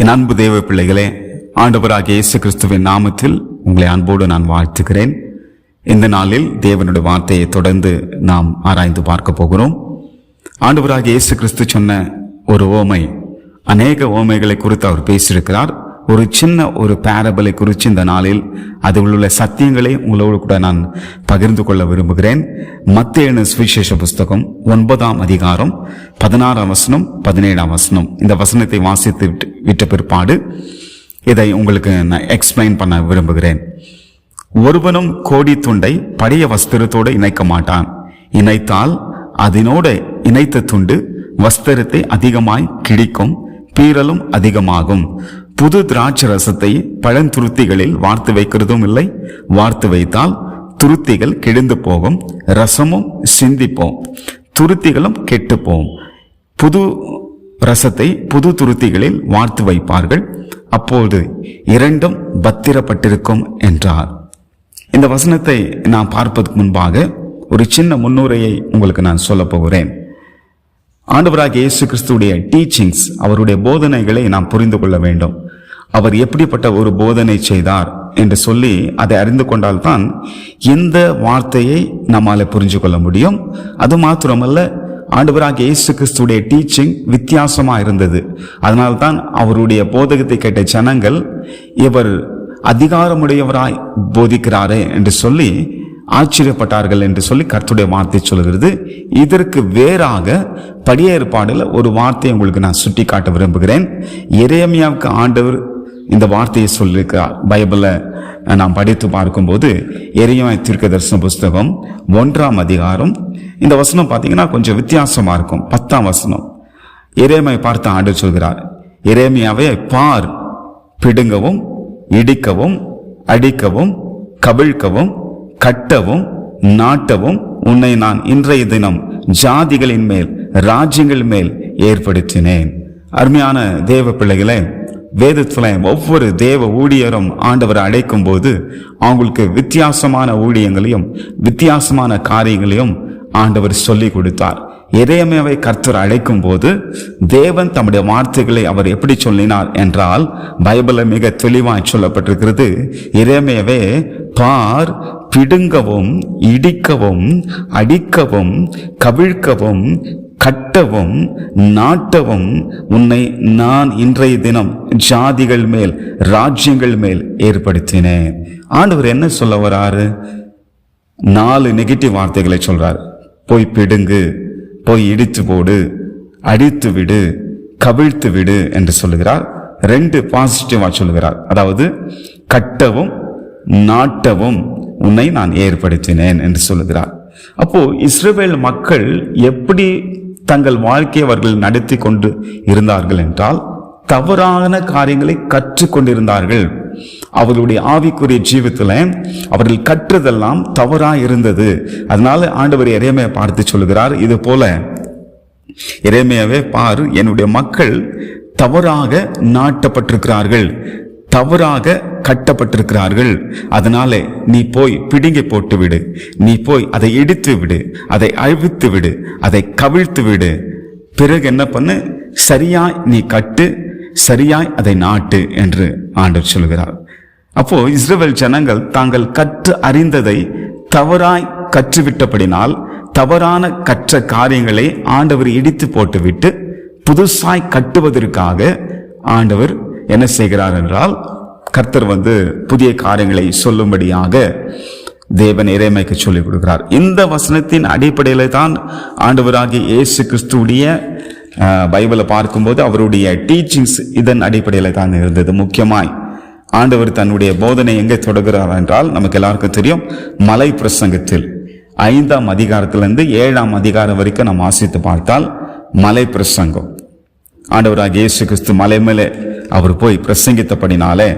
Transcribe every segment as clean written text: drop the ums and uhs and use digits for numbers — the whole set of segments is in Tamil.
என் அன்பு தேவ பிள்ளைகளே, ஆண்டவராகிய இயேசு கிறிஸ்துவின் நாமத்தில் உங்களை அன்போடு நான் வாழ்த்துகிறேன். இந்த நாளில் தேவனுடைய வார்த்தையை தொடர்ந்து நாம் ஆராய்ந்து பார்க்க போகிறோம். ஆண்டவராகிய இயேசு கிறிஸ்து சொன்ன ஒரு ஓமை, அநேக ஓமைகளை குறித்து அவர் பேசியிருக்கிறார். ஒரு சின்ன ஒரு பேரபலை குறித்து இந்த நாளில் அதில் உள்ள சத்தியங்களை உங்களோடு கூட நான் பகிர்ந்து கொள்ள விரும்புகிறேன். மத்தேயு சுவிசேஷ புஸ்தகம் 9ஆம் அதிகாரம் 16ஆம் வசனம் 17ஆம் வசனம். இந்த வசனத்தை வாசித்து விட்ட பிற்பாடு இதை உங்களுக்கு நான் எக்ஸ்பிளைன் பண்ண விரும்புகிறேன். ஒருவனும் கோடி துண்டை பழைய வஸ்திரத்தோடு இணைக்க மாட்டான். இணைத்தால் அதனோடு இணைத்த துண்டு வஸ்திரத்தை அதிகமாய் கிழிக்கும், பீறலும் அதிகமாகும். புது திராட்சை ரசத்தை பழந்துருத்திகளில் வார்த்து வைக்கிறதும் இல்லை. வார்த்து வைத்தால் துருத்திகள் கிழிந்து போகும், ரசமும் சிந்திப்போம், துருத்திகளும் கெட்டு போகும். புது ரசத்தை புது துருத்திகளில் வார்த்து வைப்பார்கள், அப்போது இரண்டும் பத்திரப்பட்டிருக்கும் என்றார். இந்த வசனத்தை நான் பார்ப்பதற்கு முன்பாக ஒரு சின்ன முன்னுரையை உங்களுக்கு நான் சொல்ல போகிறேன். ஆண்டவராகிய இயேசு கிறிஸ்துடைய டீச்சிங்ஸ், அவருடைய போதனைகளை நாம் புரிந்து கொள்ள வேண்டும். அவர் எப்படிப்பட்ட ஒரு போதனை செய்தார் என்று சொல்லி அதை அறிந்து கொண்டால்தான் இந்த வார்த்தையை நம்மால புரிஞ்சு கொள்ள முடியும். அது மாத்திரமல்ல, ஆண்டவராகிய இயேசு கிறிஸ்துடைய டீச்சிங் வித்தியாசமா இருந்தது. அதனால்தான் அவருடைய போதகத்தை கேட்ட ஜனங்கள், இவர் அதிகாரமுடையவராய் போதிக்கிறாரே என்று சொல்லி ஆச்சரியப்பட்டார்கள் என்று சொல்லி கர்த்தருடைய வார்த்தை சொல்கிறது. இதற்கு வேறாக பழைய ஏற்பாடுல ஒரு வார்த்தையை உங்களுக்கு நான் சுட்டி காட்ட விரும்புகிறேன். எரேமியாவுக்கு ஆண்டவர் இந்த வார்த்தையை சொல்லியிருக்கிறார். பைபிள நாம் படித்து பார்க்கும்போது எரேமியா தீர்க்கதரிசன புஸ்தகம் 1ஆம் அதிகாரம், இந்த வசனம் பார்த்தீங்கன்னா கொஞ்சம் வித்தியாசமா இருக்கும். 10ஆம் வசனம். எரேமியாவை பார்த்து ஆண்டவர் சொல்கிறார், எரேமியாவே பார், பிடுங்கவும் இடிக்கவும் அடிக்கவும் கவிழ்க்கவும் கட்டவும் நாட்டவும் உன்னை நான் இன்றைய தினம் ஜாதிகளின் மேல் ராஜ்யங்கள் மேல் ஏற்படுத்தினேன். அருமையான தேவ பிள்ளைகளே, வேதத்துல ஒவ்வொரு தேவ ஊழியரும் ஆண்டவரை அழைக்கும் போது அவங்களுக்கு வித்தியாசமான ஊழியங்களையும் வித்தியாசமான காரியங்களையும் ஆண்டவர் சொல்லி கொடுத்தார். எரேமியாவை கர்த்தர் அழைக்கும் போது தேவன் தம்முடைய வார்த்தைகளை அவர் எப்படி சொல்லினார் என்றால், பைபிள்ல மிக தெளிவாய் சொல்லப்பட்டிருக்கிறது. எரேமியாவே பார், பிடுங்கவும் இடிக்கவும் அடிக்கவும் கவிழ்க்கவும் கட்டவும் நாட்டவும் உன்னை நான் இன்றைய தினம் ஜாதிகள் மேல் ராஜ்யங்கள் மேல் ஏற்படுத்தினேன். ஆண்டவர் என்ன சொல்ல வராரு? 4 நெகட்டிவ் வார்த்தைகளை சொல்றார். போய் பிடுங்கு, போய் இடித்து போடு, அடித்து விடு, கவிழ்த்து விடு என்று சொல்லுகிறார். 2 பாசிட்டிவா சொல்லுகிறார். அதாவது கட்டவும் நாட்டவும் உன்னை நான் ஏற்படுத்தினேன் என்று சொல்லுகிறார். அப்போ இஸ்ரவேல் மக்கள் எப்படி தங்கள் வாழ்க்கையை அவர்கள் நடத்தி கொண்டு இருந்தார்கள் என்றால், தவறான காரியங்களை கற்றுக்கொண்டிருந்தார்கள். அவர்களுடைய ஆவிக்குரிய ஜீவித்துல அவர்கள் கற்றுதெல்லாம் தவறா இருந்தது. அதனால ஆண்டவர் எரேமியா பார்த்து சொல்லுகிறார், இது போல எரேமியாவே பார், என்னுடைய மக்கள் தவறாக நாட்டப்பட்டிருக்கிறார்கள், தவறாக கட்டப்பட்டிருக்கிறார்கள். அதனால நீ போய் பிடுங்கி போட்டு விடு, நீ போய் அதை இடித்து விடு, அதை அழித்து விடு, அதை கவிழ்த்து விடு. பிறகு என்ன பண்ணு, சரியாய் நீ கட்டு, சரியாய் அதை நாட்டு என்று ஆண்டவர் சொல்கிறார். அப்போ இஸ்ரவேல் ஜனங்கள் தாங்கள் கற்று அறிந்ததை தவறாய் கற்றுவிட்டபடினால் தவறான கற்ற காரியங்களை ஆண்டவர் இடித்து போட்டுவிட்டு புதுசாய் கட்டுவதற்காக ஆண்டவர் என்ன செய்கிறார் என்றால், கர்த்தர் புதிய காரியங்களை சொல்லும்படியாக தேவன் எரேமியாவுக்கு சொல்லிக் கொடுக்கிறார். இந்த வசனத்தின் அடிப்படையில தான் ஆண்டவராகிய இயேசு கிறிஸ்துடைய பைபிளை பார்க்கும்போது அவருடைய டீச்சிங்ஸ் இதன் அடிப்படையில தான் இருந்தது. முக்கியமாய் ஆண்டவர் தன்னுடைய போதனை எங்கே தொடங்குகிறார் என்றால், நமக்கு எல்லாருக்கும் தெரியும், மலை பிரசங்கத்தில் 5ஆம் அதிகாரத்திலிருந்து 7ஆம் அதிகாரம் வரைக்கும் நாம் வாசித்து பார்த்தால் மலை பிரசங்கம். ஆண்டவராகிய இயேசு கிறிஸ்து மலை மேலே அவர் போய் பிரசங்கித்தபடினாலே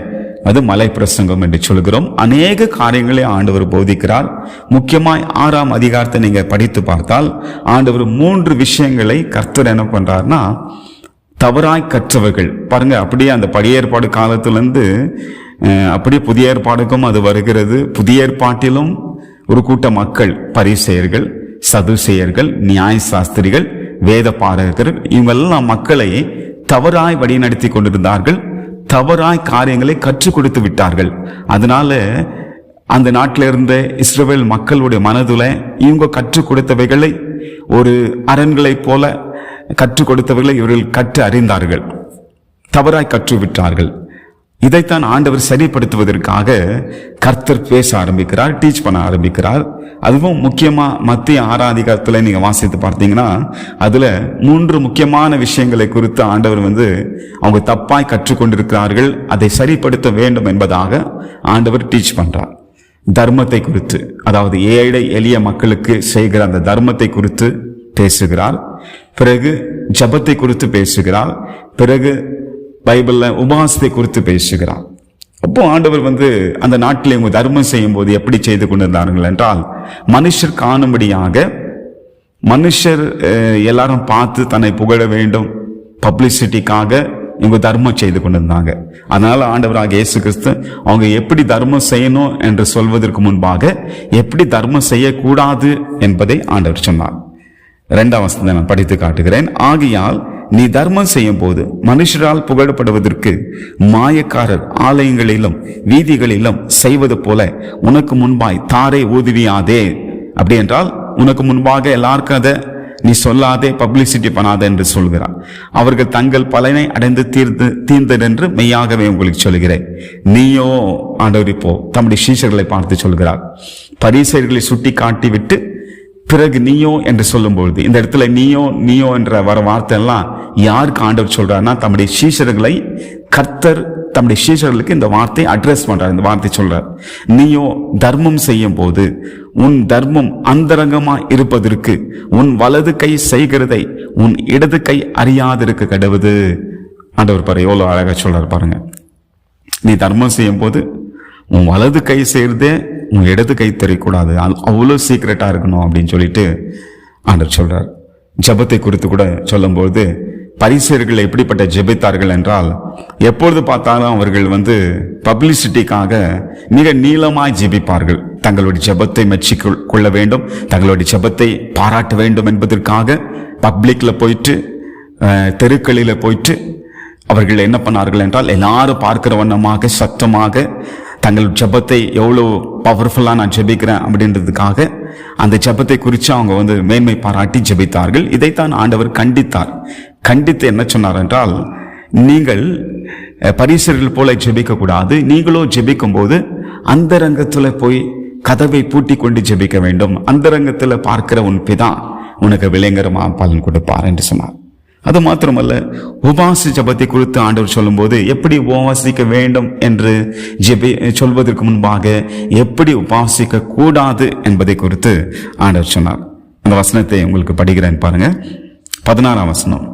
அது மலை பிரசங்கம் என்று சொல்கிறோம். அநேக காரியங்களை ஆண்டவர் போதிக்கிறார். முக்கியமாய் 6ஆம் அதிகாரத்தை நீங்க படித்து பார்த்தால் ஆண்டவர் 3 விஷயங்களை கர்த்தர் என்ன பண்றார்னா, தவறாய் கற்றவர்கள் பாருங்க, அப்படியே அந்த பழைய ஏற்பாடு காலத்திலிருந்து அப்படியே புதிய ஏற்பாடுக்கும் அது வருகிறது. புதிய ஏற்பாட்டிலும் ஒரு கூட்ட மக்கள், பரிசேயர்கள், சதுசேயர்கள், நியாய சாஸ்திரிகள், வேத பாரகர்கள், இவங்கெல்லாம் மக்களை தவறாய் வழிநடத்தி கொண்டிருந்தார்கள். தவறாய் காரியங்களை கற்றுக் கொடுத்து விட்டார்கள். அதனால அந்த நாட்டில் இருந்த இஸ்ரவேல் மக்களுடைய மனதுல இவங்க கற்றுக் கொடுத்தவைகளை ஒரு அரண்களைப் போல கற்றுக் கொடுத்தவைகளை இவர்கள் கற்று அறிந்தார்கள், தவறாய் கற்றுவிட்டார்கள். இதைத்தான் ஆண்டவர் சரிப்படுத்துவதற்காக கர்த்தர் பேச ஆரம்பிக்கிறார், டீச் பண்ண ஆரம்பிக்கிறார். அதுவும் முக்கியமா மத்திய 6ஆம் அதிகாரத்துல நீங்க வாசித்து பார்த்தீங்கன்னா அதுல 3 முக்கியமான விஷயங்களை குறித்து ஆண்டவர் அவங்க தப்பாய் கற்றுக்கொண்டிருக்கிறார்கள், அதை சரிப்படுத்த வேண்டும் என்பதாக ஆண்டவர் டீச் பண்றார். தர்மத்தை குறித்து, அதாவது ஏழை எளிய மக்களுக்கு செய்கிற அந்த தர்மத்தை குறித்து பேசுகிறார். பிறகு ஜபத்தை குறித்து பேசுகிறார். பிறகு பைபிள்ல உபவாசத்தை குறித்து பேசுகிறார். அப்போ ஆண்டவர் அந்த நாட்டில் இவங்க தர்மம் செய்யும் போது எப்படி செய்து கொண்டிருந்தார்கள் என்றால், மனுஷர் காணும்படியாக, மனுஷர் எல்லாரும் பார்த்து தன்னை புகழ வேண்டும், பப்ளிசிட்டிக்காக இவங்க தர்மம் செய்து கொண்டிருந்தாங்க. அதனால ஆண்டவராக இயேசு கிறிஸ்து அவங்க எப்படி தர்மம் செய்யணும் என்று சொல்வதற்கு முன்பாக எப்படி தர்மம் செய்யக்கூடாது என்பதை ஆண்டவர் சொன்னார். 2ஆம் வசனத்தை நான் படித்து காட்டுகிறேன். ஆகையால் நீ தர்மம் செய்யும் போது மனுஷரால் புகழப்படுவதற்கு மாயக்காரர் ஆலயங்களிலும் வீதிகளிலும் செய்வது போல உனக்கு முன்பாய் தாரை ஊதுவியாதே. அப்படி என்றால் உனக்கு முன்பாக எல்லாருக்கும் அதை நீ சொல்லாதே, பப்ளிசிட்டி பண்ணாதே என்று சொல்கிறார். அவர்கள் தங்கள் பலனை அடைந்து தீர்ந்தென்று மெய்யாகவே உங்களுக்கு சொல்கிறேன். நீயோ, ஆண்டவர் இப்போ தம்முடைய சீஷர்களை பார்த்து சொல்கிறார், பரிசேயர்களை சுட்டி காட்டி விட்டு பிறகு நீயோ என்று சொல்லும் பொழுது இந்த இடத்துல நீயோ என்ற வர வார்த்தை எல்லாம் யாருக்கு ஆண்டவர் சொல்றாருன்னா, தம்முடைய சீஷர்களை கர்த்தர் தம்முடைய சீஷர்களுக்கு இந்த வார்த்தை அட்ரஸ் பண்றார். இந்த வார்த்தை சொல்றார், நீயோ தர்மம் செய்யும் போது உன் தர்மம் அந்தரங்கமா இருப்பதற்கு உன் வலது கை செய்கிறதை உன் இடது கை அறியாதிருக்க கடவுது. ஆண்டவர் பாரு எவ்வளவு அழகா சொல்றாரு பாருங்க. நீ தர்மம் செய்யும் போது உன் வலது கை செய்யறதே உன் இடது கை தெரியக்கூடாது, அவ்வளவு சீக்கிரட்டா இருக்கணும் அப்படின்னு சொல்லிட்டு ஆண்டவர் சொல்றார். ஜபத்தை குறித்து கூட சொல்லும்போது பரிசேயர்கள் எப்படிப்பட்ட ஜெபித்தார்கள் என்றால், எப்பொழுது பார்த்தாலும் அவர்கள் பப்ளிசிட்டிக்காக மிக நீளமாய் ஜெபிப்பார்கள். தங்களுடைய ஜெபத்தை மெச்சி கொள்ள வேண்டும், தங்களுடைய ஜெபத்தை பாராட்ட வேண்டும் என்பதற்காக பப்ளிக்ல போயிட்டு, தெருக்களில போயிட்டு அவர்கள் என்ன பண்ணார்கள் என்றால், எல்லாரும் பார்க்கிற வண்ணமாக சத்தமாக தங்கள் ஜெபத்தை எவ்வளவு பவர்ஃபுல்லா நான் ஜெபிக்கிறேன் அப்படின்றதுக்காக அந்த ஜெபத்தை குறித்து அவங்க மேன்மை பாராட்டி ஜெபித்தார்கள். இதைத்தான் ஆண்டவர் கண்டித்தார். கண்டித்து என்ன சொன்னார் என்றால், நீங்கள் பரிசேயர்கள் போல ஜெபிக்க கூடாது, நீங்களோ ஜெபிக்கும் போது அந்தரங்கத்துல போய் கதவை பூட்டி கொண்டு ஜெபிக்க வேண்டும், அந்தரங்கத்துல பார்க்கிற உன் பிதா உனக்கு விளைங்கரமா பலன் கொடுப்பார் என்று சொன்னார். அது மாத்திரமல்ல, உபவாச ஜபத்தை குறித்து ஆண்டவர் சொல்லும் போது எப்படி உபவாசிக்க வேண்டும் என்று சொல்வதற்கு முன்பாக எப்படி உபவாசிக்க கூடாது என்பதை குறித்து ஆண்டவர் சொன்னார். அந்த வசனத்தை உங்களுக்கு படிக்கிறேன் பாருங்க. 16ஆம் வசனம்,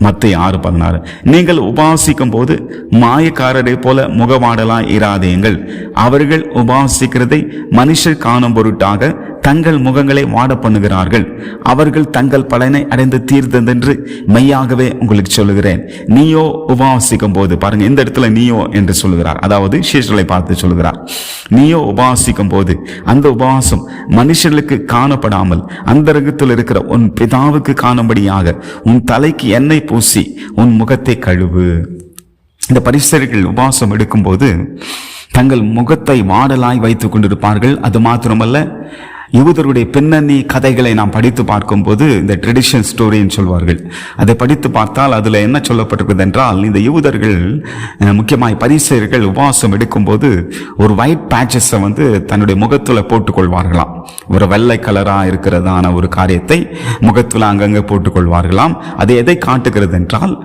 மத்தேயு 6:16. நீங்கள் உபவாசிக்கும் போது மாயக்காரரை போல முகவாடலாய் இராதேங்கள். அவர்கள் உபவாசிக்கிறதை மனுஷர் காணும் பொருட்டாக தங்கள் முகங்களை வாட பண்ணுகிறார்கள். அவர்கள் தங்கள் பலனை அடைந்து தீர்ந்ததென்று மெய்யாகவே உங்களுக்கு சொல்லுகிறேன். நீயோ உபவாசிக்கும் போது, பாருங்க இந்த இடத்துல நீயோ என்று சொல்லுகிறார், அதாவது சீஷர்களை பார்த்து சொல்லுகிறார். நீயோ உபவாசிக்கும் போது அந்த உபவாசம் மனுஷர்களுக்கு காணப்படாமல் அந்தரங்கத்தில் இருக்கிற உன் பிதாவுக்கு காணும்படியாக உன் தலைக்கு எண்ணெய் பூசி உன் முகத்தை கழுவு. இந்த பரிசேயர்கள் உபவாசம் எடுக்கும் போது தங்கள் முகத்தை வாடலாய் வைத்துக் கொண்டிருப்பார்கள். அது மாத்திரமல்ல, யூதருடைய பின்னணி கதைகளை நாம் படித்து பார்க்கும் போது, இந்த ட்ரெடிஷன் ஸ்டோரின்னு சொல்வார்கள், அதை படித்து பார்த்தால் அதுல என்ன சொல்லப்பட்டிருக்கிறது என்றால், இந்த யூதர்கள் முக்கியமாய் பரிசேயர்கள் உபவாசம் எடுக்கும் போது ஒரு ஒயிட் பேட்சஸை தன்னுடைய முகத்துல போட்டுக்கொள்வார்களாம். ஒரு வெள்ளை கலரா இருக்கிறதான ஒரு காரியத்தை முகத்துல அங்கங்க போட்டுக்கொள்வார்களாம். அது எதை காட்டுகிறது என்றால்,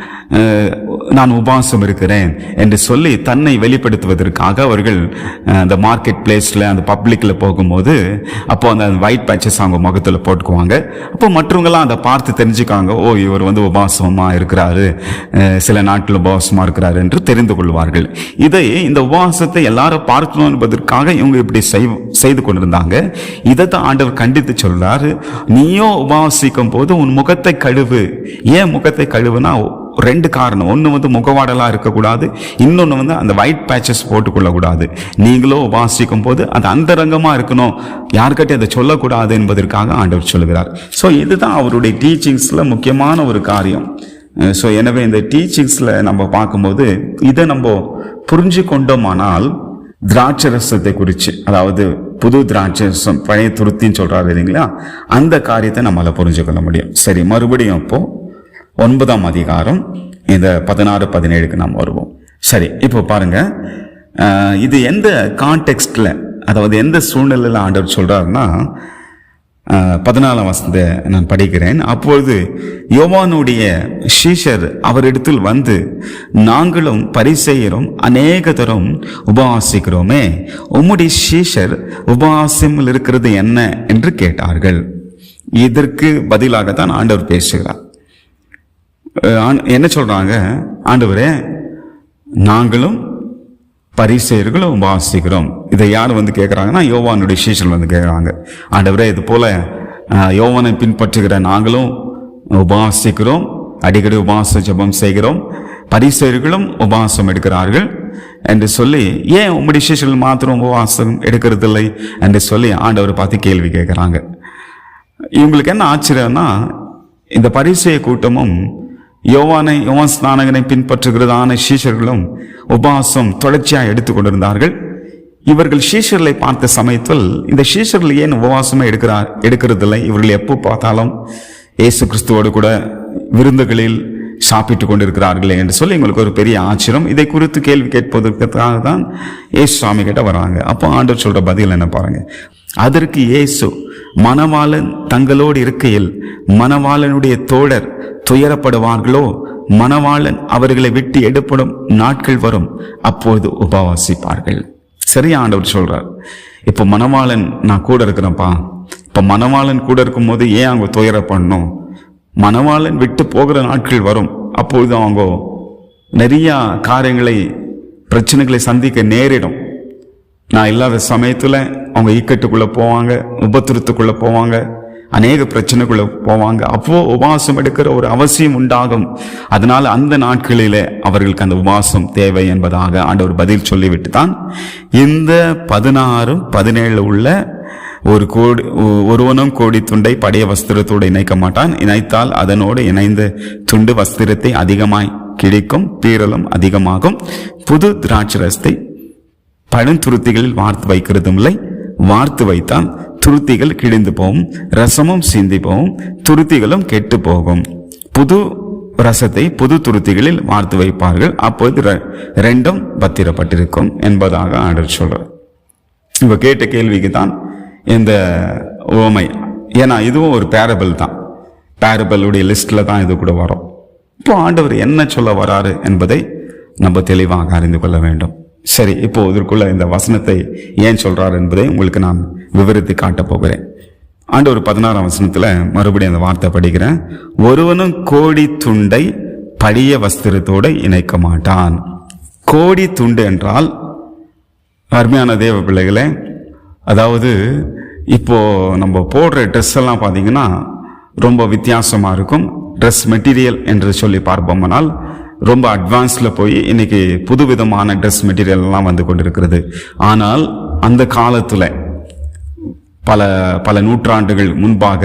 நான் உபவாசம் இருக்கிறேன் என்று சொல்லி தன்னை வெளிப்படுத்துவதற்காக அவர்கள் அந்த மார்க்கெட் பிளேஸ்ல அந்த பப்ளிக்ல போகும்போது அப்போ அந்த ஒயிட் பேட்சஸ் அவங்க முகத்துல போட்டுக்குவாங்க. அப்போ மற்றவங்களாம் அதை பார்த்து தெரிஞ்சுக்காங்க, ஓ இவர் உபவாசமா இருக்கிறாரு, சில நாட்கள் உபவாசமா இருக்கிறாரு என்று தெரிந்து கொள்வார்கள். இந்த உபவாசத்தை எல்லாரும் பார்க்கணும் என்பதற்காக இவங்க இப்படி செய்து கொண்டிருந்தாங்க. இதைத்தான் ஆண்டவர் கண்டித்து சொல்றாரு, நீயோ உபவாசிக்கும் போது உன் முகத்தை கழுவு. ஏன் முகத்தை கழுவுனா 2 காரணம். ஒன்று முகவாடலா இருக்கக்கூடாது, இன்னொன்று அந்த ஒயிட் பேட்சஸ் போட்டுக்கொள்ளக்கூடாது. நீங்களோ உபவாசிக்கும் போது அது அந்தரங்கமா இருக்கணும், யாருக்கிட்ட அதை சொல்லக்கூடாது என்பதற்காக ஆண்டவர் சொல்லுகிறார். ஸோ இதுதான் அவருடைய டீச்சிங்ஸ்ல முக்கியமான ஒரு காரியம். ஸோ எனவே இந்த டீச்சிங்ஸில் நம்ம பார்க்கும்போது இதை நம்ம புரிஞ்சு கொண்டோமானால் திராட்சரசத்தை குறித்து, அதாவது புது திராட்சரசம் பழைய துருத்தின்னு சொல்றாரு இல்லைங்களா, அந்த காரியத்தை நம்மளால புரிஞ்சு கொள்ள முடியும். சரி, மறுபடியும் இப்போ 9ஆம் அதிகாரம் இந்த 16-17 நாம் வருவோம். சரி, இப்போ பாருங்க, இது எந்த கான்டெக்ஸ்ட்ல, அதாவது எந்த சூழ்நிலையில் ஆண்டவர் சொல்றாருன்னா 14ஆம் வசனத்தை நான் படிக்கிறேன். அப்பொழுது யோவானுடைய சீஷர் அவரிடத்தில் வந்து, நாங்களும் பரிசேயரும் அநேக தரம் உபவாசிக்கிறோமே, உம்முடைய சீஷர் உபவாசம் இருக்கிறது என்ன என்று கேட்டார்கள். இதற்கு பதிலாகத்தான் ஆண்டவர் பேசுகிறார். என்ன சொல்றாங்க? ஆண்டவரே, நாங்களும் பரிசேயர்களும் உபவாசிக்கிறோம். இதை யார் வந்து கேட்குறாங்கன்னா, யோவானுடைய சீஷர்கள் வந்து கேட்குறாங்க. ஆண்டவரே, இது போல யோவானை பின்பற்றுகிற நாங்களும் உபவாசிக்கிறோம், அடிக்கடி உபவாச ஜெபம் செய்கிறோம், பரிசேயர்களும் உபவாசம் எடுக்கிறார்கள் என்று சொல்லி, ஏன் உம்முடைய சீஷர்கள் மாத்திரம் உபவாசம் எடுக்கிறதில்லை என்று சொல்லி ஆண்டவர் பார்த்து கேள்வி கேட்குறாங்க. இவங்களுக்கு என்ன ஆச்சரியம்னா, இந்த பரிசேய கூட்டமும் யோவான் ஸ்நானகனை பின்பற்றுகிறதான சீஷர்களும் உபவாசம் தொடர்ச்சியாக எடுத்துக்கொண்டிருந்தார்கள். இவர்கள் சீஷர்களை பார்த்த சமயத்தில் இந்த சீஷர்கள் ஏன் உபவாசமே எடுக்கிறதில்லை? இவர்கள் எப்போ பார்த்தாலும் இயேசு கிறிஸ்துவோடு கூட விருந்துகளில் சாப்பிட்டு கொண்டிருக்கிறார்களே என்று சொல்லி எங்களுக்கு ஒரு பெரிய ஆச்சரியம். இதை குறித்து கேள்வி கேட்பதற்காக தான் இயேசு சுவாமி கிட்ட வராங்க. அப்போ ஆண்டவர் சொல்ற பதில் என்ன பாருங்க. அதற்கு இயேசு, மணவாளன் தங்களோடு இருக்கையில் மணவாளனுடைய தோழர் துயரப்படுவார்களோ, மணவாளன் அவர்களை விட்டு எடுப்படும் நாட்கள் வரும், அப்போது உபவாசிப்பார்கள். சரியா ஆண்டவர் சொல்றார். இப்ப மணவாளன் நான் கூட இருக்கிறேன்ப்பா, இப்ப மணவாளன் கூட இருக்கும் போது ஏன் அவங்க துயரப்படணும்? மணவாளன் விட்டு போகிற நாட்கள் வரும், அப்பொழுது அவங்க நிறைய காரியங்களை, பிரச்சனைகளை சந்திக்க நேரிடும். நான் இல்லாத சமயத்துல அவங்க இக்கட்டுக்குள்ள போவாங்க, உபத்திரத்துக்குள்ள போவாங்க, அநேக பிரச்சனைக்குள்ள போவாங்க. அப்போ உபவாசம் எடுக்கிற ஒரு அவசியம் உண்டாகும். அதனால அந்த நாட்களிலே அவர்களுக்கு அந்த உபவாசம் தேவை என்பதாக ஆண்டவர் பதில் சொல்லிவிட்டு தான் இந்த 16-17 உள்ள ஒருவனும் கோடி துண்டை படைய வஸ்திரத்தோடு இணைக்க மாட்டான், இணைத்தால் அதனோடு இணைந்த துண்டு வஸ்திரத்தை அதிகமாய் கிழிக்கும், பீறலும் அதிகமாகும். புது திராட்சரசத்தை பழந்துருத்திகளில் வார்த்து வைக்கிறதும் இல்லை, வார்த்து வைத்தால் துருத்திகள் கிழிந்து போகும், ரசமும் சிந்தி போகும், துருத்திகளும் கெட்டு போகும். புது ரசத்தை புது துருத்திகளில் வார்த்து வைப்பார்கள், அப்போது ரெண்டும் பத்திரப்பட்டிருக்கும் என்பதாக ஆண்டவர் சொல்றார். இவ கேட்ட கேள்விக்கு தான் இந்த உவமை. ஏன்னா இதுவும் ஒரு பேரபிள் தான், பேரபிளுடைய லிஸ்ட்ல தான் இது கூட வரும். இப்போ ஆண்டவர் என்ன சொல்ல வராரு என்பதை நம்ம தெளிவாக அறிந்து கொள்ள வேண்டும். சரி, இப்போ இதற்குள்ள இந்த வசனத்தை ஏன் சொல்றாரு என்பதை உங்களுக்கு நான் விவரித்து காட்டப் போகிறேன். ஆண்டவர் 16ஆம் வசனத்துல மறுபடியும் அந்த வார்த்தை படிக்கிறேன். ஒருவனும் கோடி துண்டை பழைய வஸ்திரத்தோடு இணைக்க மாட்டான். கோடி துண்டு என்றால், அருமையான தேவ பிள்ளைகளே, அதாவது இப்போ நம்ம போடுற ட்ரெஸ் எல்லாம் பார்த்தீங்கன்னா ரொம்ப வித்தியாசமா இருக்கும். ட்ரெஸ் மெட்டீரியல் என்று சொல்லி பார்ப்போம்னால் ரொம்ப அட்வான்ஸ்ல போய் இன்னைக்கு புது விதமான ட்ரெஸ் மெட்டீரியல் எல்லாம் வந்து கொண்டிருக்கிறது. ஆனால் அந்த காலத்துல பல நூற்றாண்டுகள் முன்பாக,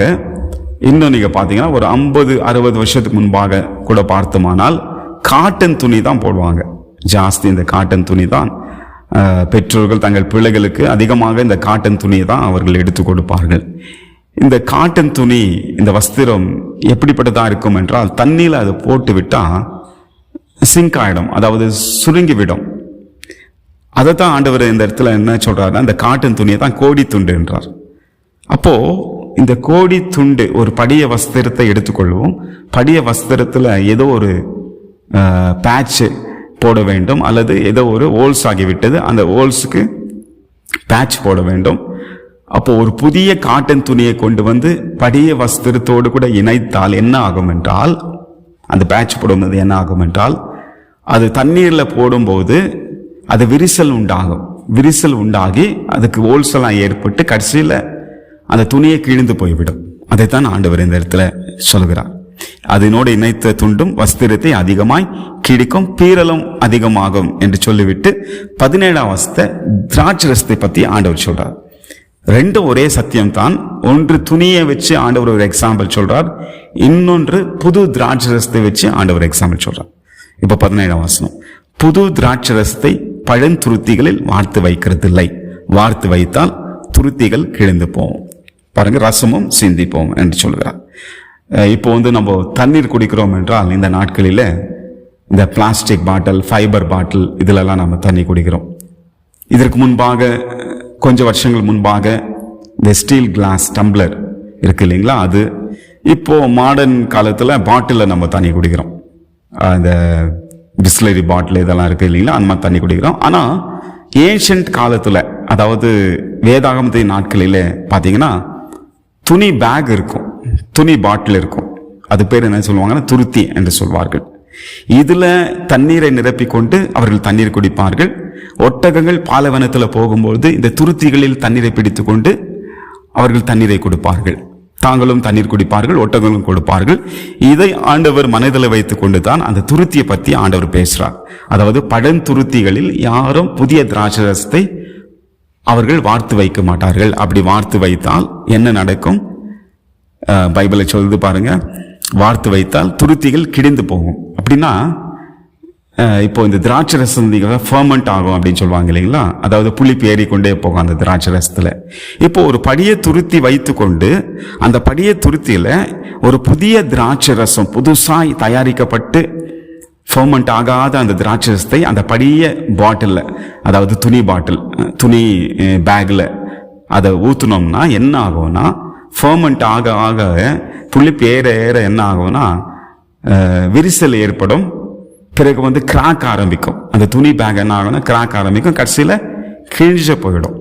இன்னும் நீங்க பாத்தீங்கன்னா ஒரு 50-60 வருஷத்துக்கு முன்பாக கூட பார்த்தோமானால் காட்டன் துணி தான் போடுவாங்க. ஜாஸ்தி இந்த காட்டன் துணி தான் பெற்றோர்கள் தங்கள் பிள்ளைகளுக்கு அதிகமாக இந்த காட்டன் துணியை தான் அவர்கள் எடுத்து கொடுப்பார்கள். இந்த காட்டன் துணி, இந்த வஸ்திரம் எப்படிப்பட்டதா இருக்கும் என்றால், தண்ணியில அதை போட்டு விட்டா சிங்க் ஆயிடும், அதாவது சுருங்கி விடும். அதைத்தான் ஆண்டவர் இந்த இடத்துல என்ன சொல்றாருன்னா, இந்த காட்டன் துணியை தான் கோடி துண்டு என்றார். அப்போ இந்த கோடி துண்டு, ஒரு படிய வஸ்திரத்தை எடுத்துக்கொள்வோம். படிய வஸ்திரத்துல ஏதோ ஒரு பேட்ச் போட வேண்டும், அல்லது ஏதோ ஒரு ஹோல்ஸ் ஆகிவிட்டது, அந்த ஹோல்ஸுக்கு பேட்ச் போட வேண்டும். அப்போ ஒரு புதிய காட்டன் துணியை கொண்டு வந்து படிய வஸ்திரத்தோடு கூட இணைத்தால் என்ன ஆகும் என்றால், அந்த பேட்ச் போடும்போது என்ன ஆகும் என்றால், அது தண்ணீர்ல போடும்போது அது விரிசல் உண்டாகும். விரிசல் உண்டாகி அதுக்கு ஹோல்ஸ் எல்லாம் ஏற்பட்டு கடைசியில அந்த துணியை கிழிந்து போய்விடும். அதைத்தான் ஆண்டவர் இந்த இடத்துல சொல்கிறார். அதனோடு இணைத்த துண்டும் வஸ்திரத்தை அதிகமாய் கிழிக்கும், பீறலும் அதிகமாகும் என்று சொல்லிவிட்டு 17ஆம் வசனத்தை திராட்சரசத்தை பத்தி ஆண்டவர் சொல்றார். ரெண்டும் ஒரே சத்தியம்தான். ஒன்று துணியை வச்சு ஆண்டவர் ஒரு எக்ஸாம்பிள் சொல்றார், இன்னொன்று புது திராட்சரசத்தை வச்சு ஆண்டவர் எக்ஸாம்பிள் சொல்றார். இப்ப 17ஆம் வசனம், புது திராட்சரசத்தை பழந்துருத்திகளில் வார்த்து வைக்கிறதில்லை, வார்த்து வைத்தால் துருத்திகள் கிழிந்து போகும், பாருங்க, ரசமும் சிந்தி போகும் என்று சொல்கிறார். இப்போ நம்ம தண்ணீர் குடிக்கிறோம் என்றால் இந்த நாட்களில் இந்த பிளாஸ்டிக் பாட்டில், ஃபைபர் பாட்டில், இதிலெல்லாம் நம்ம தண்ணி குடிக்கிறோம். இதற்கு முன்பாக கொஞ்சம் வருஷங்கள் முன்பாக இந்த ஸ்டீல் கிளாஸ் டம்ளர் இருக்கு இல்லைங்களா, அது இப்போ மாடர்ன் காலத்தில் பாட்டிலில் நம்ம தண்ணி குடிக்கிறோம். இந்த பிஸ்லரி பாட்டில் இதெல்லாம் இருக்கு இல்லைங்களா, அந்த மாதிரி தண்ணி குடிக்கிறோம். ஆனால் ஏன்ஷியன்ட் காலத்தில், அதாவது வேதாகமத்தின் நாட்களில் பார்த்தீங்கன்னா துணி பேக் இருக்கும், துணி பாட்டில் இருக்கும். அது பேர் என்ன சொல்லுவாங்கன்னா துருத்தி என்று சொல்வார்கள். இதுல தண்ணீரை நிரப்பி கொண்டு அவர்கள் தண்ணீர் குடிப்பார்கள். ஒட்டகங்கள் பாலைவனத்தில் போகும்போது இந்த துருத்திகளில் தண்ணீரை பிடித்து கொண்டு அவர்கள் தண்ணீரை கொடுப்பார்கள். தாங்களும் தண்ணீர் குடிப்பார்கள், ஒட்டகங்களும் கொடுப்பார்கள். இதை ஆண்டவர் மனதில் வைத்துக் கொண்டுதான் அந்த துருத்தியை பற்றி ஆண்டவர் பேசுறார். அதாவது பழந்துருத்திகளில் யாரும் புதிய திராட்சரசத்தை அவர்கள் வார்த்து வைக்க மாட்டார்கள். அப்படி வார்த்து வைத்தால் என்ன நடக்கும்? பைபிளை சொல்லுது பாருங்க, வார்த்து வைத்தால் துருத்திகள் கிழிந்து போகும். அப்படின்னா இப்போ இந்த திராட்சை ரசம் ஃபர்மெண்ட் ஆகும் அப்படின்னு சொல்லுவாங்க இல்லைங்களா, அதாவது புளிப்பு ஏறிக்கொண்டே போகும் அந்த திராட்சை ரசத்துல. இப்போ ஒரு படிய துருத்தி வைத்து கொண்டு அந்த படிய துருத்தியில ஒரு புதிய திராட்சை ரசம் புதுசாய் தயாரிக்கப்பட்டு ஃபர்மெண்ட் ஆகாத அந்த திராட்சை ரசத்தை அந்த படிய பாட்டில், அதாவது துணி பாட்டில், துணி பேக்ல அதை ஊத்துனோம்னா என்ன ஆகும்னா, ஃபர்மெண்ட் ஆக ஆக புளிப்பு ஏற ஏற என்ன ஆகும்னா விரிசல் ஏற்படும். பிறகு கிராக் ஆரம்பிக்கும். அந்த துணி பேக் என்ன ஆகும்னா கிராக் ஆரம்பிக்கும், கடைசியில் கிழிஞ்ச போயிடும்.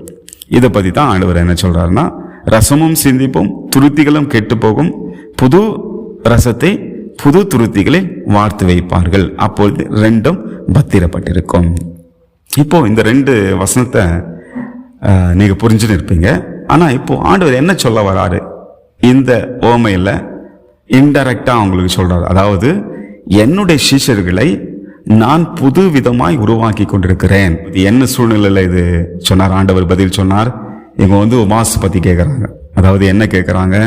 இதை பற்றி தான் ஆண்டவர் என்ன சொல்றாருன்னா, ரசமும் சிந்திப்பும் துருத்திகளும் கெட்டு போகும், புது ரசத்தை புது துருத்திகளில் வார்த்து வைப்பார்கள், அப்பொழுது ரெண்டும் பத்திரப்பட்டிருக்கும். இப்போ இந்த 2 வசனத்தை நீங்க புரிஞ்சுன்னு இருப்பீங்க. ஆனா இப்போ ஆண்டவர் என்ன சொல்ல வராரு இந்த ஓமையில? இன்டைரக்டா அவங்களுக்கு சொல்றாரு. அதாவது என்னுடைய சீஷர்களை நான் புது விதமாய் உருவாக்கி கொண்டிருக்கிறேன். என்ன சூழ்நிலையில இது சொன்னார் ஆண்டவர்? பதில் சொன்னார். இவங்க உபாச பத்தி கேட்கிறாங்க. அதாவது என்ன கேட்கிறாங்க?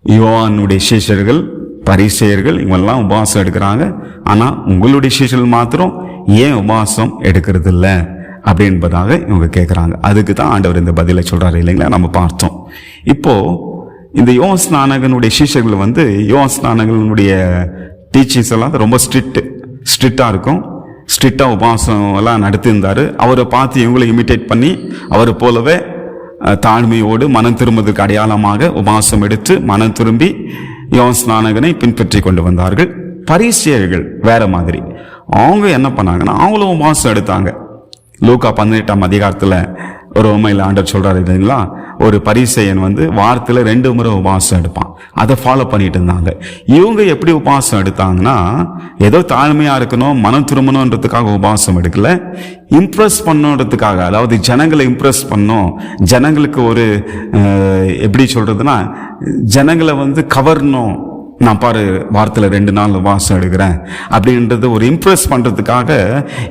யோவானுடைய சீஷர்கள், பரிசேயர்கள் இவங்கெல்லாம் உபவாசம் எடுக்கிறாங்க, ஆனா உங்களுடைய சீஷர்கள் மாத்திரம் ஏன் உபவாசம் எடுக்கிறது இல்லை அப்படி என்பதாக இவங்க கேட்கிறாங்க. அதுக்கு தான் ஆண்டவர் இந்த பதிலை சொல்றாரு இல்லைங்களா, நம்ம பார்த்தோம். இப்போ இந்த யோவான்ஸ்நானகனுடைய சீஷர்கள் யோவான்ஸ்நானகனுடைய டீச்சிங்ஸ் எல்லாம் ரொம்ப ஸ்ட்ரிக்டா இருக்கும். ஸ்ட்ரிக்டா உபவாசம் எல்லாம் நடத்தியிருந்தாரு. அவரை பார்த்து இவங்களை இமிட்டேட் பண்ணி அவரை போலவே தாழ்மையோடு மனம் திரும்புவதற்கு அடையாளமாக உபவாசம் எடுத்து மனம் திரும்பி யோவான்ஸ்நானகனை பின்பற்றி கொண்டு வந்தார்கள். பரிசேயர்கள் வேற மாதிரி. அவங்க என்ன பண்ணாங்கன்னா அவங்களும் உபவாசம் எடுத்தாங்க. லூக்கா 18ஆம் அதிகாரத்துல ஒரு உண்மையில் ஆண்டவர் சொல்றாரு இல்லைங்களா, ஒரு பரிசேயன் வாரத்துல 2 முறை உபவாசம் எடுப்பான். அதை ஃபாலோ பண்ணிட்டு இருந்தாங்க. இவங்க எப்படி உபவாசம் எடுத்தாங்கன்னா, ஏதோ தாழ்மையா இருக்கணும், மனம் திரும்பணுன்றதுக்காக உபவாசம் எடுக்கல, இம்ப்ரெஸ் பண்ணணுன்றதுக்காக, அதாவது ஜனங்களை இம்ப்ரெஸ் பண்ணும், ஜனங்களுக்கு ஒரு எப்படி சொல்றதுன்னா ஜனங்களை கவரணும். நான் பாரு வாரத்தில் 2 நாள் உபவாசம் எடுக்கிறேன் அப்படின்றது ஒரு இம்ப்ரெஸ் பண்றதுக்காக.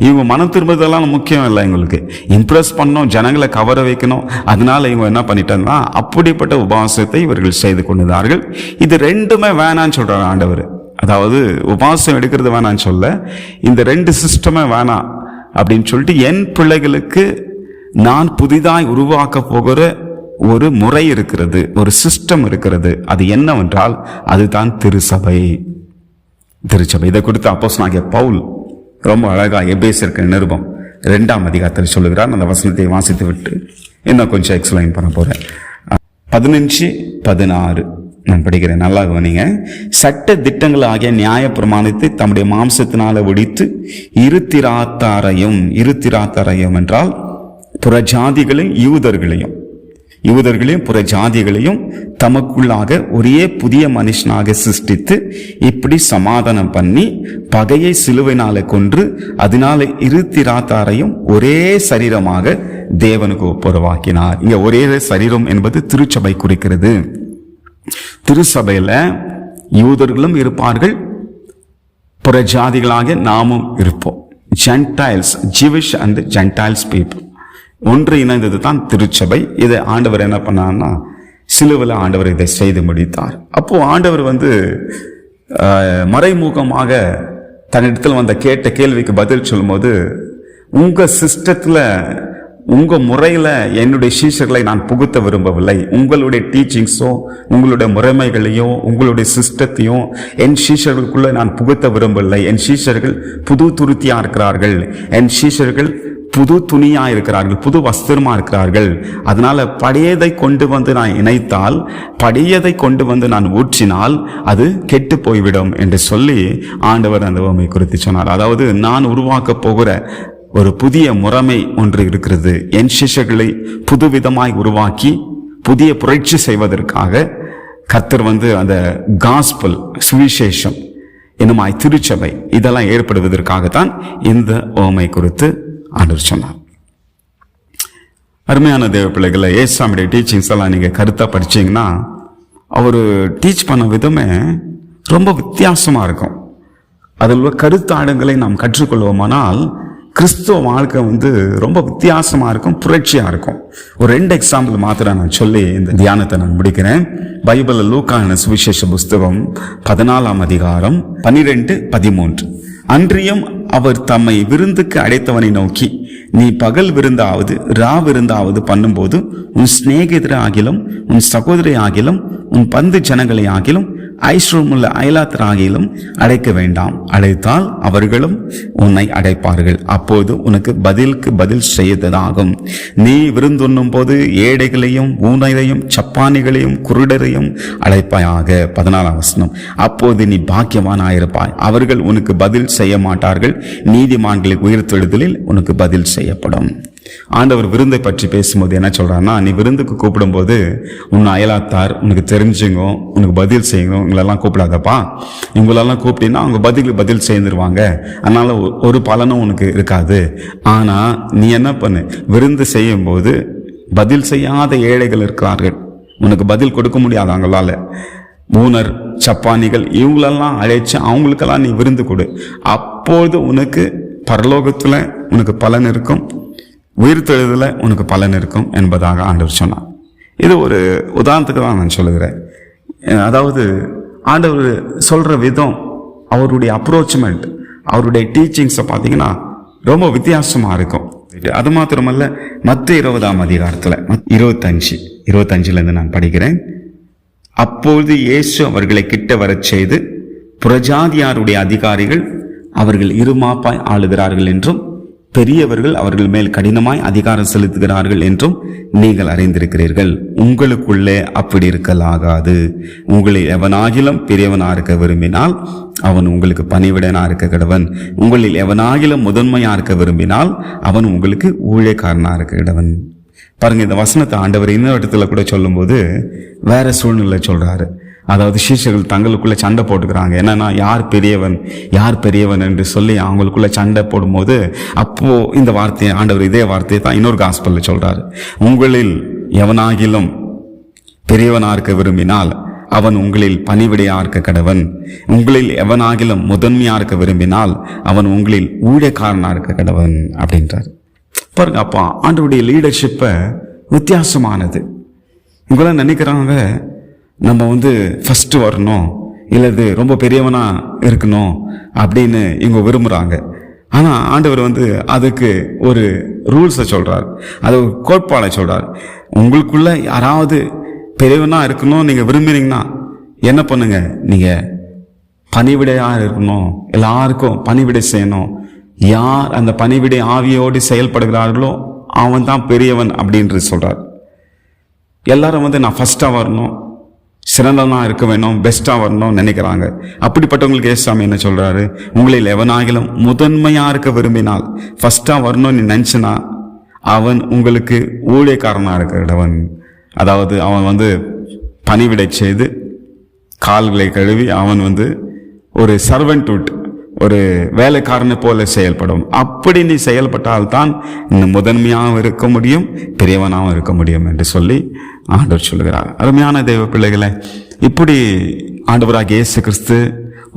இவங்க மனம் திரும்புறதெல்லாம் முக்கியம் இல்லை, இவங்களுக்கு இம்ப்ரெஸ் பண்ணணும், ஜனங்களை கவர வைக்கணும். அதனால இவங்க என்ன பண்ணிட்டாங்கன்னா அப்படிப்பட்ட உபவாசத்தை இவர்கள் செய்து கொண்டிருந்தார்கள். இது 2மே வேணான்னு சொல்றாங்க ஆண்டவர். அதாவது உபவாசம் எடுக்கிறது வேணான்னு சொல்ல, இந்த 2 சிஸ்டமே வேணாம் அப்படின்னு சொல்லிட்டு, என் பிள்ளைகளுக்கு நான் புதிதாய் உருவாக்க போகிற ஒரு முறை இருக்கிறது, ஒரு சிஸ்டம் இருக்கிறது. அது என்னவென்றால் அதுதான் திருச்சபை. இதை குறித்து அப்போஸ்தலனாகிய பவுல் ரொம்ப அழகா எபேசியருக்கு நிருபம் 2ஆம் அதிகாரத்தில் சொல்லுகிறார். அந்த வசனத்தை வாசித்து விட்டு இன்னும் கொஞ்சம் எக்ஸ்பிளைன் பண்ண போறேன். 15-16 நான் படிக்கிறேன், நல்லா கவனிங்க. சட்ட திட்டங்கள் ஆகிய நியாய பிரமாணத்தை தம்முடைய மாம்சத்தினால ஒடித்து இருத்திராத்தாரையும் என்றால் புறஜாதிகளையும் யூதர்களையும் புற ஜாதிகளையும் தமக்குள்ளாக ஒரே புதிய மனுஷனாக சிருஷ்டித்து இப்படி சமாதானம் பண்ணி பகையை சிலுவையினால கொன்று அதனால இருத்திராத்தாரையும் ஒரே சரீரமாக தேவனுக்கு ஒப்புரவாக்கினார். இங்க ஒரே சரீரம் என்பது திருச்சபை குறிக்கிறது. திருச்சபையில யூதர்களும் இருப்பார்கள், புற ஜாதிகளாக நாமும் இருப்போம். ஜென்டைல்ஸ், ஜிவிஷ் அண்ட் ஜென்டைல்ஸ் பீப்புள், ஒன்று இணைந்தது தான் திருச்சபை. இதை ஆண்டவர் என்ன பண்ணார்னா சிலுவையில் ஆண்டவர் இதை செய்து முடித்தார். அப்போ ஆண்டவர் மறைமுகமாக தன்னிடத்தில் வந்த கேட்ட கேள்விக்கு பதில் சொல்லும்போது, உங்க சிஸ்டத்துல உங்க முறையில என்னுடைய சீஷர்களை நான் புகுத்த விரும்பவில்லை. உங்களுடைய டீச்சிங்ஸோ உங்களுடைய முறைமைகளையோ உங்களுடைய சிஸ்டத்தையோ என் சீஷர்களுக்குள்ள நான் புகுத்த விரும்பவில்லை. என் சீஷர்கள் புது துருத்தியா இருக்கிறார்கள், என் சீஷர்கள் புது துணியா இருக்கிறார்கள், புது வஸ்திரமா இருக்கிறார்கள். அதனால பழையதை கொண்டு வந்து நான் இணைத்தால், பழையதை கொண்டு வந்து நான் ஊற்றினால் அது கெட்டு போய்விடும் என்று சொல்லி ஆண்டவர் அந்த உவமை குறித்து சொன்னார். அதாவது நான் உருவாக்க போகிற ஒரு புதிய முறைமை ஒன்று இருக்கிறது. என் சிஷ்யர்களை புதுவிதமாய் உருவாக்கி புதிய புரட்சி செய்வதற்காக கர்த்தர் அந்த காஸ்பல் சுவிசேஷம் என்னுமாய் திருச்சபை இதெல்லாம் ஏற்படுவதற்காகத்தான் இந்த உவமை குறித்து ஆண்டவர் சொன்னார். அருமையான தேவ பிள்ளைகளை, ஏசாமியுடைய டீச்சிங்ஸ் எல்லாம் நீங்க கருத்தா படிச்சீங்கன்னா அவர் டீச் பண்ண விதமே ரொம்ப வித்தியாசமா இருக்கும். அதில் உள்ள கருத்தாடங்களை நாம் கற்றுக்கொள்வோமானால் கிறிஸ்துவ வாழ்க்கை ரொம்ப வித்தியாசமா இருக்கும், புரட்சியா இருக்கும். ஒரு 2 எக்ஸாம்பிள் மாத்திரம் நான் சொல்லி இந்த தியானத்தை நான் முடிக்கிறேன். பைபிள் லூக்கான சுவிசேஷ புஸ்தகம் 14ஆம் அதிகாரம் 12-13. அன்றியும் அவர் தம்மை விருந்துக்கு அழைத்தவனை நோக்கி, நீ பகல் விருந்தாவது ரா விருந்தாவது பண்ணும்போது உன் சிநேகிதரை ஆகிலும் உன் சகோதரி ஆகிலும் உன் பந்து ஜனங்களை ஆகிலும் ஐஸ்வரமுள்ள அயலாத்தராகிலும் அழைக்க வேண்டாம். அழைத்தால் அவர்களும் உன்னை அடைப்பார்கள். அப்போது உனக்கு பதிலுக்கு பதில் செய்ததாகும். நீ விருந்துண்ணும் போது ஏழைகளையும் ஊனரையும் சப்பானிகளையும் குருடரையும் அழைப்பாயாக. 14ஆம் வசனம். அப்போது நீ பாக்கியவான் ஆயிருப்பாய். அவர்கள் உனக்கு பதில் செய்ய மாட்டார்கள். நீதிமான்களை உயிர்த்தெழுதலில் உனக்கு பதில் செய்யப்படும். ஆண்டவர் விருந்தை பற்றி பேசும்போது என்ன சொல்றாருன்னா, நீ விருந்துக்கு கூப்பிடும் போது உன் அயலாத்தார் உனக்கு தெரிஞ்சுங்க உனக்கு பதில் செய்யுங்க, இவங்களெல்லாம் கூப்பிடாதப்பா. இவங்களெல்லாம் கூப்பிட்டீங்கன்னா அவங்க பதில் செய்திருவாங்க, அதனால ஒரு பலனும் உனக்கு இருக்காது. ஆனா நீ என்ன பண்ணு, விருந்து செய்யும் போது பதில் செய்யாத ஏழைகள் இருக்கிறார்கள், உனக்கு பதில் கொடுக்க முடியாது அவங்களால, ஊனர் சப்பானிகள் இவங்களெல்லாம் அழைச்சு அவங்களுக்கெல்லாம் நீ விருந்து கொடு. அப்போது உனக்கு பரலோகத்துல உனக்கு பலன் இருக்கும், உயிர்த்தெழுதல உனக்கு பலன் இருக்கும் என்பதாக ஆண்டவர் சொன்னார். இது ஒரு உதாரணத்துக்கு தான் நான் சொல்லுகிறேன். அதாவது ஆண்டவர் சொல்ற விதம், அவருடைய அப்ரோச்மெண்ட், அவருடைய டீச்சிங்ஸை பார்த்தீங்கன்னா ரொம்ப வித்தியாசமா இருக்கும். அது மாத்திரமல்ல, மத்திய 20ஆம் அதிகாரத்துல 25 நான் படிக்கிறேன். அப்போது இயேசு அவர்களை கிட்ட வரச் செய்து, புறஜாதியாருடைய அதிகாரிகள் அவர்கள் இருமாப்பாய் ஆளுகிறார்கள் என்றும் பெரியவர்கள் அவர்கள் மேல் கடினமாய் அதிகாரம் செலுத்துகிறார்கள் என்றும் நீங்கள் அறிந்திருக்கிறீர்கள். உங்களுக்குள்ளே அப்படி இருக்கலாகாது. உங்களில் எவனாகிலும் பெரியவனா இருக்க விரும்பினால் அவன் உங்களுக்கு பணிவிடனா இருக்க கடவன். உங்களில் எவனாகிலும் முதன்மையா இருக்க விரும்பினால் அவன் உங்களுக்கு ஊழியக்காரனா இருக்க கடவன். பாருங்க, இந்த வசனத்தை ஆண்டவர் இன்னொரு இடத்துல கூட சொல்லும் போது வேற சூழ்நிலை சொல்றாரு. அதாவது சீஷர்கள் தங்களுக்குள்ள சண்டை போட்டுக்கிறாங்க. என்னன்னா யார் பெரியவன் என்று சொல்லி அவங்களுக்குள்ள சண்டை போடும்போது அப்போ இந்த வார்த்தையை ஆண்டவர் இதே வார்த்தையை தான் இன்னொரு காஸ்பல்ல சொல்றாரு. உங்களில் எவனாகிலும் பெரியவனா இருக்க விரும்பினால் அவன் உங்களில் பணிவிடையா இருக்க கடவன். உங்களில் எவனாகிலும் முதன்மையா இருக்க விரும்பினால் அவன் உங்களில் ஊழியக்காரனா இருக்க கடவன் அப்படின்றார். பாருங்க, அப்போ ஆண்டவருடைய லீடர்ஷிப்பை வித்தியாசமானது. இவங்களாம் நினைக்கிறாங்க நம்ம ஃபர்ஸ்ட் வரணும், இல்லது ரொம்ப பெரியவனா இருக்கணும் அப்படின்னு இவங்க விரும்புறாங்க. ஆனா ஆண்டவர் அதுக்கு ஒரு ரூல்ஸை சொல்றார், அது ஒரு கோட்பாடை சொல்றார். உங்களுக்குள்ள யாராவது பெரியவனா இருக்கணும் நீங்க விரும்பினீங்கன்னா என்ன பண்ணுங்க, நீங்க பணிவிடையா இருக்கணும், எல்லாருக்கும் பணிவிடை செய்யணும். யார் அந்த பணிவிடை ஆவியோடு செயல்படுகிறார்களோ அவன் தான் பெரியவன் அப்படின்றது சொல்றார். எல்லாரும் நான் ஃபர்ஸ்டா வரணும், சிறந்தவனா இருக்க வேணும், பெஸ்டா வரணும் நினைக்கிறாங்க. அப்படிப்பட்டவங்களுக்கு ஏசாமி என்ன சொல்றாரு, உங்களில் எவனாகிலும் முதன்மையா இருக்க விரும்பினால், ஃபர்ஸ்டா வரணும் நீ நினைச்சனா அவன் உங்களுக்கு ஊழியக்காரனா இருக்கிறவன். அதாவது அவன் பணிவிடை செய்து கால்களை கழுவி அவன் ஒரு சர்வென்ட்ஹுட், ஒரு வேலைக்காரனை போல செயல்படும். அப்படி நீ செயல்பட்டால்தான் இன்னும் முதன்மையாகவும் இருக்க முடியும், பெரியவனாகவும் இருக்க முடியும் என்று சொல்லி ஆண்டவர் சொல்லுகிறார். அருமையான தேவ பிள்ளைகளை, இப்படி ஆண்டவராகிய இயேசு கிறிஸ்து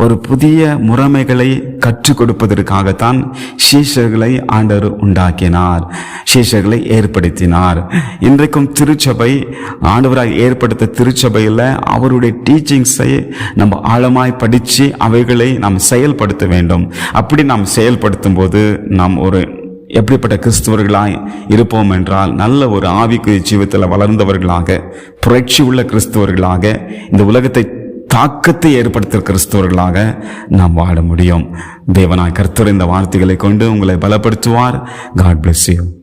ஒரு புதிய முறைமைகளை கற்றுக் கொடுப்பதற்காகத்தான் சீஷர்களை ஆண்டவர் உண்டாக்கினார், சீஷர்களை ஏற்படுத்தினார். இன்றைக்கும் திருச்சபை, ஆண்டவராய் ஏற்படுத்த திருச்சபையில் அவருடைய டீச்சிங்ஸை நம்ம ஆழமாய் படித்து அவைகளை நாம் செயல்படுத்த வேண்டும். அப்படி நாம் செயல்படுத்தும் போது நாம் ஒரு எப்படிப்பட்ட கிறிஸ்தவர்களாய் இருப்போம் என்றால், நல்ல ஒரு ஆவிக்குரிய ஜீவத்தில் வளர்ந்தவர்களாக, புரட்சி உள்ள கிறிஸ்தவர்களாக, இந்த உலகத்தை தாக்கத்தை ஏற்படுத்துகிற கிறிஸ்தவர்களாக நாம் வாழ முடியும். தேவனாய் கர்த்தர் இந்த வார்த்தைகளை கொண்டு உங்களை பலப்படுத்துவார். God bless you.